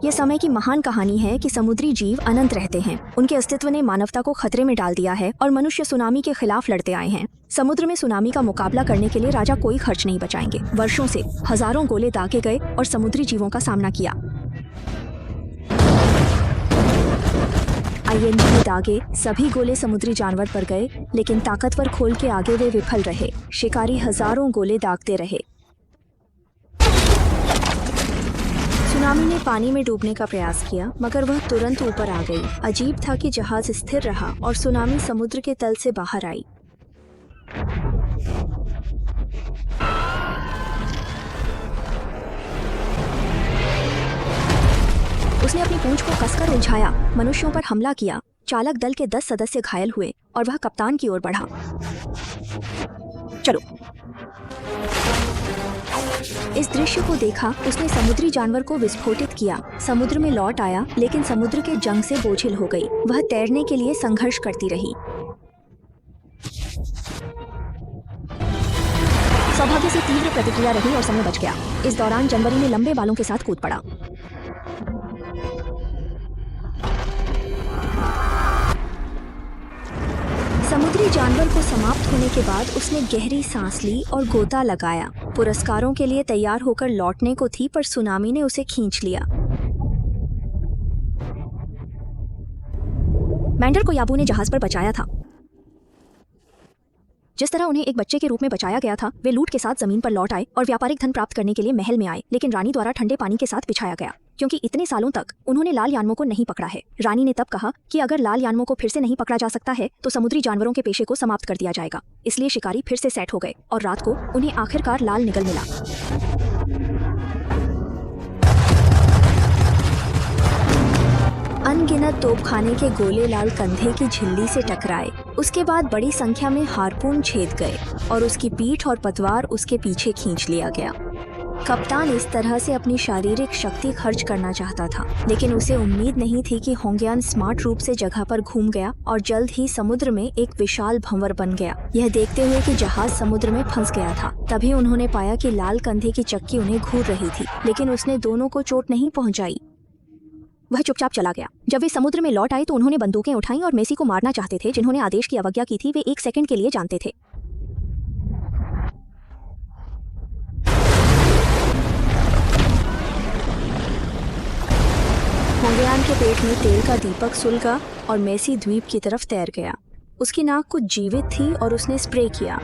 ये समय की महान कहानी है कि समुद्री जीव अनंत रहते हैं। उनके अस्तित्व ने मानवता को खतरे में डाल दिया है और मनुष्य सुनामी के खिलाफ लड़ते आए हैं। समुद्र में सुनामी का मुकाबला करने के लिए राजा कोई खर्च नहीं बचाएंगे। वर्षों से हजारों गोले दागे गए और समुद्री जीवों का सामना किया। ING में दागे सभी गोले समुद्री जानवर पर गए, लेकिन ताकतवर खोल के आगे वे विफल रहे। शिकारी हजारों गोले दागते रहे। सुनामी ने पानी में डूबने का प्रयास किया, मगर वह तुरंत ऊपर आ गई। अजीब था कि जहाज स्थिर रहा और सुनामी समुद्र के तल से बाहर आई। उसने अपनी पूंछ को कसकर उलझाया, मनुष्यों पर हमला किया। चालक दल के 10 सदस्य घायल हुए और वह कप्तान की ओर बढ़ा। चलो। इस दृश्य को देखा उसने समुद्री जानवर को विस्फोटित किया। समुद्र में लौट आया, लेकिन समुद्र के जंग से बोझिल हो गई। वह तैरने के लिए संघर्ष करती रही। सौभाग्य से तीव्र प्रतिक्रिया रही और समय बच गया। इस दौरान जनवरी ने लंबे बालों के साथ कूद पड़ा। समुद्री जानवर को समाप्त होने के बाद उसने गहरी सांस ली और गोता लगाया। पुरस्कारों के लिए तैयार होकर लौटने को थी, पर सुनामी ने उसे खींच लिया। मैंडर को याबू ने जहाज पर बचाया था। जिस तरह उन्हें एक बच्चे के रूप में बचाया गया था, वे लूट के साथ जमीन पर लौट आए और व्यापारिक धन प्राप्त करने के लिए महल में आए, लेकिन रानी द्वारा ठंडे पानी के साथ बिछाया गया, क्योंकि इतने सालों तक उन्होंने लाल यानमो को नहीं पकड़ा है। रानी ने तब कहा कि अगर लाल यानमो को फिर से नहीं पकड़ा जा सकता है तो समुद्री जानवरों के पेशे को समाप्त कर दिया जाएगा। इसलिए शिकारी फिर से सेट हो गए और रात को उन्हें आखिरकार लाल निगल मिला। अनगिनत तोपखाने के गोले लाल कंधे की झिल्ली से टकराए। उसके बाद बड़ी संख्या में हार्पून छेद गए और उसकी पीठ और पतवार उसके पीछे खींच लिया गया। कप्तान इस तरह से अपनी शारीरिक शक्ति खर्च करना चाहता था, लेकिन उसे उम्मीद नहीं थी कि होंगयान स्मार्ट रूप से जगह पर घूम गया और जल्द ही समुद्र में एक विशाल भंवर बन गया। यह देखते हुए कि जहाज समुद्र में फंस गया था, तभी उन्होंने पाया कि लाल कंधे की चक्की उन्हें घूर रही थी, लेकिन उसने दोनों को चोट नहीं पहुंचाई। वह चुपचाप चला गया। जब वे समुद्र में लौट आए तो उन्होंने बंदूकें उठाई और मेसी को मारना चाहते थे, जिन्होंने आदेश की अवज्ञा की थी। वे 1 सेकंड के लिए जानते थे। होंगयान के पेट में तेल का दीपक सुलगा और मेसी द्वीप की तरफ तैर गया। उसकी नाक कुछ जीवित थी और उसने स्प्रे किया।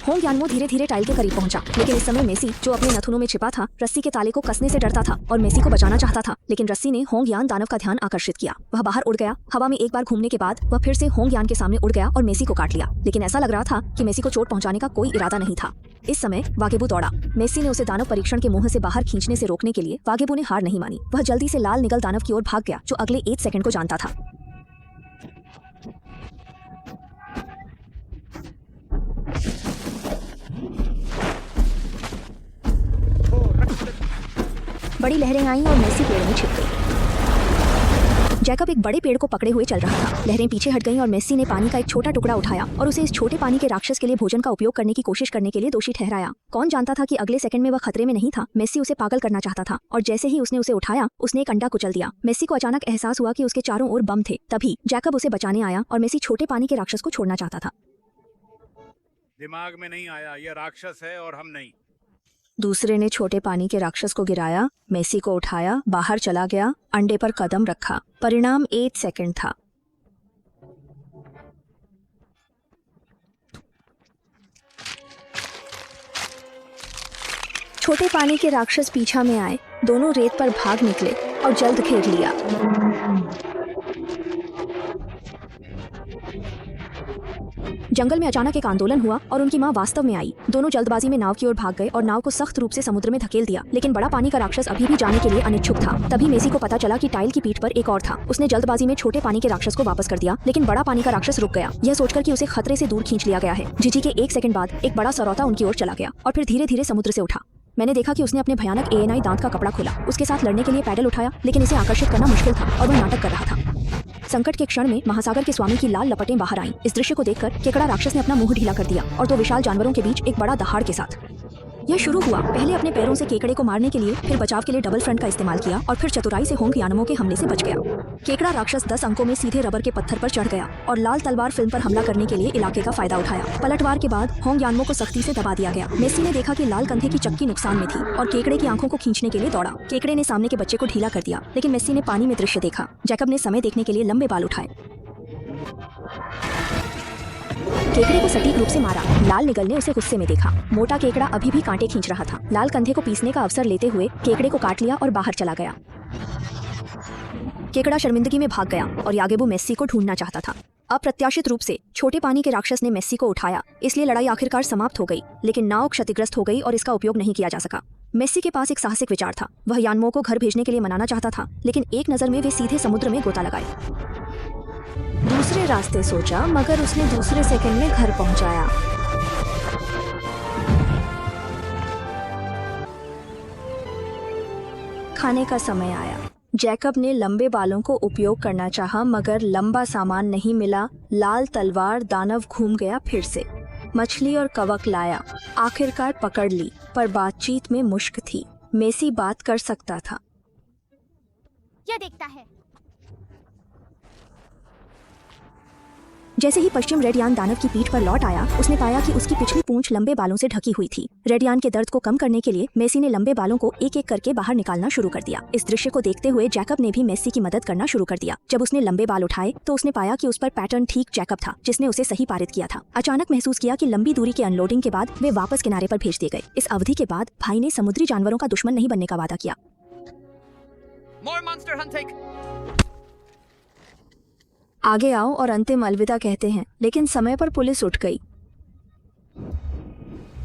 होंगयान धीरे धीरे टाइल के करीब पहुंचा, लेकिन इस समय मेसी, जो अपने नथुनों में छिपा था, रस्सी के ताले को कसने से डरता था और मेसी को बचाना चाहता था, लेकिन रस्सी ने होंगयान दानव का ध्यान आकर्षित किया। वह बाहर उड़ गया। हवा में एक बार घूमने के बाद वह फिर से होंगयान के सामने उड़ गया और मेसी को काट लिया, लेकिन ऐसा लग रहा था कि मेसी को चोट पहुंचाने का कोई इरादा नहीं था। इस समय वागेबू दौड़ा। मेसी ने उसे दानव परीक्षण के मुंह से बाहर खींचने से रोकने के लिए वागेबू ने हार नहीं मानी। वह जल्दी से लाल निगल दानव की ओर भाग गया, जो अगले 1 सेकंड को जानता था। बड़ी लहरें आईं और मेसी पेड़ में छिप गई। जैकब एक बड़े पेड़ को पकड़े हुए चल रहा था। लहरें पीछे हट गईं और मेसी ने पानी का एक छोटा टुकड़ा उठाया और उसे इस छोटे पानी के राक्षस के लिए भोजन का उपयोग करने की कोशिश करने के लिए दोषी ठहराया। कौन जानता था कि अगले सेकंड में वह खतरे में नहीं था। मेसी उसे पागल करना चाहता था और जैसे ही उसने उसे उठाया, उसने एक अंडा कुचल दिया। मेसी को अचानक एहसास हुआ कि उसके चारों ओर बम थे। तभी जैकब उसे बचाने आया और मेसी छोटे पानी के राक्षस को छोड़ना चाहता था। दिमाग में नहीं आया, यह राक्षस है और हम नहीं। दूसरे ने छोटे पानी के राक्षस को गिराया, मेसी को उठाया, बाहर चला गया, अंडे पर कदम रखा। परिणाम 1 सेकंड था। छोटे पानी के राक्षस पीछा में आए। दोनों रेत पर भाग निकले और जल्द घेर लिया। जंगल में अचानक एक आंदोलन हुआ और उनकी मां वास्तव में आई। दोनों जल्दबाजी में नाव की ओर भाग गए और नाव को सख्त रूप से समुद्र में धकेल दिया, लेकिन बड़ा पानी का राक्षस अभी भी जाने के लिए अनिच्छुक था। तभी मेसी को पता चला कि टाइल की पीठ पर एक और था। उसने जल्दबाजी में छोटे पानी के राक्षस को वापस कर दिया, लेकिन बड़ा पानी का राक्षस रुक गया, यह सोचकर कि उसे खतरे से दूर खींच लिया गया है। झिझी के 1 सेकंड बाद एक बड़ा सरौता उनकी ओर चला गया और फिर धीरे धीरे समुद्र से उठा। मैंने देखा कि उसने अपने भयानक ANI दांत का कपड़ा खोला, उसके साथ लड़ने के लिए पैडल उठाया, लेकिन इसे आकर्षित करना मुश्किल था और वह नाटक कर रहा था। संकट के क्षण में महासागर के स्वामी की लाल लपटें बाहर आईं। इस दृश्य को देखकर केकड़ा राक्षस ने अपना मुंह ढीला कर दिया और 2 विशाल जानवरों के बीच एक बड़ा दहाड़ के साथ यह शुरू हुआ। पहले अपने पैरों से केकड़े को मारने के लिए, फिर बचाव के लिए डबल फ्रंट का इस्तेमाल किया और फिर चतुराई से होंग यानमो के हमले से बच गया। केकड़ा राक्षस 10 अंकों में सीधे रबर के पत्थर पर चढ़ गया और लाल तलवार फिल्म पर हमला करने के लिए इलाके का फायदा उठाया। पलटवार के बाद होंग यानमो को सख्ती से दबा दिया गया। मेसी ने देखा कि लाल कंधे की चक्की नुकसान में थी और केकड़े की आंखों को खींचने के लिए दौड़ा। केकड़े ने सामने के बच्चे को ढीला कर दिया, लेकिन मेसी ने पानी में दृश्य देखा। जैकब ने समय देखने के लिए लंबे बाल उठाए, केकड़े को सटीक रूप से मारा। लाल निगल ने उसे गुस्से में देखा। मोटा केकड़ा अभी भी कांटे खींच रहा था। लाल कंधे को पीसने का अवसर लेते हुए केकड़े को काट लिया और बाहर चला गया। केकड़ा शर्मिंदगी में भाग गया और यागेबू मेस्सी को ढूंढना चाहता था। अप्रत्याशित रूप से छोटे पानी के राक्षस ने मेस्सी को उठाया, इसलिए लड़ाई आखिरकार समाप्त हो गई, लेकिन नाव क्षतिग्रस्त हो गई और इसका उपयोग नहीं किया जा सका। मेस्सी के पास एक साहसिक विचार था। वह यानमो को घर भेजने के लिए मनाना चाहता था, लेकिन एक नजर में वे सीधे समुद्र में गोता लगाए। दूसरे रास्ते सोचा, मगर उसने दूसरे सेकंड में घर पहुंचाया। खाने का समय आया। जैकब ने लंबे बालों को उपयोग करना चाहा, मगर लंबा सामान नहीं मिला। लाल तलवार दानव घूम गया फिर से। मछली और कवक लाया, आखिरकार पकड़ ली, पर बातचीत में मुश्क थी। मेसी बात कर सकता था। क्या देखता है? जैसे ही पश्चिम रेडयान दानव की पीठ पर लौट आया, उसने पाया कि उसकी पिछली पूंछ लंबे बालों से ढकी हुई थी। रेडयान के दर्द को कम करने के लिए मेसी ने लंबे बालों को एक एक करके बाहर निकालना शुरू कर दिया। इस दृश्य को देखते हुए जैकब ने भी मेसी की मदद करना शुरू कर दिया। जब उसने लंबे बाल उठाए तो उसने पाया कि उस पर पैटर्न ठीक जैकब था, जिसने उसे सही पारित किया था। अचानक महसूस किया कि लंबी दूरी के अनलोडिंग के बाद वे वापस किनारे पर भेज दिए गए। इस अवधि के बाद भाई ने समुद्री जानवरों का दुश्मन नहीं बनने का वादा किया। आगे आओ और अंतिम अलविदा कहते हैं, लेकिन समय पर पुलिस उठ गई।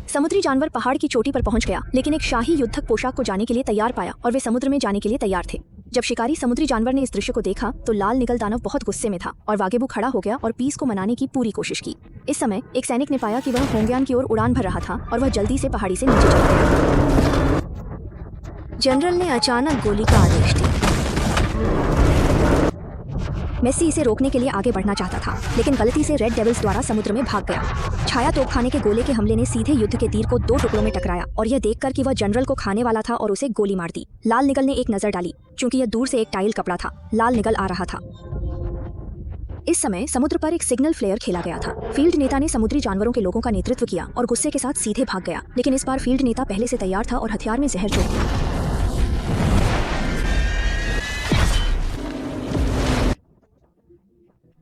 समुद्री जानवर पहाड़ की चोटी पर पहुंच गया, लेकिन एक शाही युद्धक पोशाक को जाने के लिए तैयार पाया और वे समुद्र में जाने के लिए तैयार थे। जब शिकारी समुद्री जानवर ने इस दृश्य को देखा तो लाल निगल दानव बहुत गुस्से में था और वागेबू खड़ा हो गया और पीस को मनाने की पूरी कोशिश की। इस समय एक सैनिक ने पाया कि वह होंगयान की ओर उड़ान भर रहा था और वह जल्दी से पहाड़ी से नीचे चला गया। जनरल ने अचानक गोली का आदेश दिया। मेसी इसे रोकने के लिए आगे बढ़ना चाहता था, लेकिन गलती से रेड डेविल्स द्वारा समुद्र में भाग गया। छाया तोपखाने के गोले के हमले ने सीधे युद्ध के तीर को 2 टुकड़ों में टकराया और यह देखकर कि वह जनरल को खाने वाला था और उसे गोली मार दी। लाल निगल ने एक नजर डाली, क्योंकि यह दूर से एक टाइल कपड़ा था। लाल निगल आ रहा था। इस समय समुद्र पर एक सिग्नल फ्लेयर खेला गया था। फील्ड नेता ने समुद्री जानवरों के लोगों का नेतृत्व किया और गुस्से के साथ सीधे भाग गया, लेकिन इस बार फील्ड नेता पहले से तैयार था और हथियार में जहर जोड़ दिया।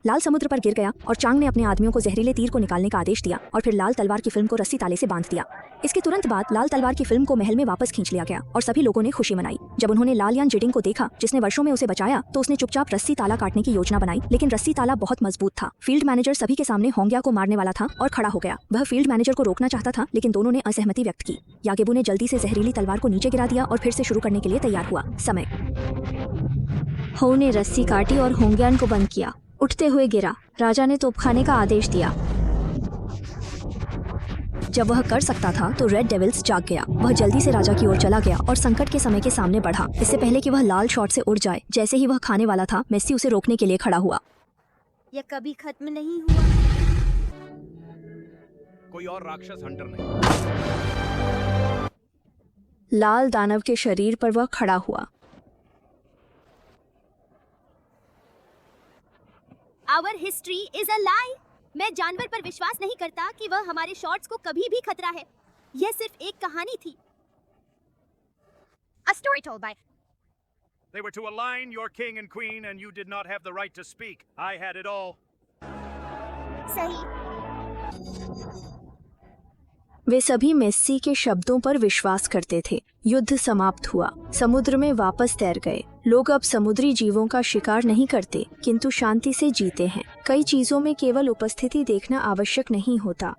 लाल समुद्र पर गिर गया और चांग ने अपने आदमियों को जहरीले तीर को निकालने का आदेश दिया और फिर लाल तलवार की फिल्म को रस्सी ताले से बांध दिया। इसके तुरंत बाद लाल तलवार की फिल्म को महल में वापस खींच लिया गया और सभी लोगों ने खुशी मनाई। जब उन्होंने लाल यान जिडिंग को देखा, जिसने वर्षों में उसे बचाया, तो उसने चुपचाप रस्सी ताला काटने की योजना बनाई, लेकिन रस्सी ताला बहुत मजबूत था। फील्ड मैनेजर सभी के सामने होंगिया को मारने वाला था और खड़ा हो गया। वह फील्ड मैनेजर को रोकना चाहता था, लेकिन दोनों ने असहमति व्यक्त की। यागेबू ने जल्दी से जहरीली तलवार को नीचे गिरा दिया और फिर से शुरू करने के लिए तैयार हुआ। समय हो ने रस्सी काटी और होंगियान को बंद किया। उठते हुए गिरा। राजा ने तोपखाने का आदेश दिया। जब वह कर सकता था तो रेड डेविल्स जाग गया। वह जल्दी से राजा की ओर चला गया और संकट के समय के सामने बढ़ा। इससे पहले कि वह लाल शॉट से उड़ जाए, जैसे ही वह खाने वाला था, मेसी उसे रोकने के लिए खड़ा हुआ। यह कभी खत्म नहीं हुआ। कोई और राक्षस हंटर नहीं। लाल दानव के शरीर पर वह खड़ा हुआ। Our history is a lie. मैं जानवर पर विश्वास नहीं करता कि वह हमारे शॉट्स को कभी भी खतरा है। यह सिर्फ एक कहानी थी। A story told by. They were to align your king and queen, and you did not have the right to speak. I had it all. सही। वे सभी मेस्सी के शब्दों पर विश्वास करते थे। युद्ध समाप्त हुआ। समुद्र में वापस तैर गए। लोग अब समुद्री जीवों का शिकार नहीं करते, किंतु शांति से जीते हैं। कई चीजों में केवल उपस्थिति देखना आवश्यक नहीं होता,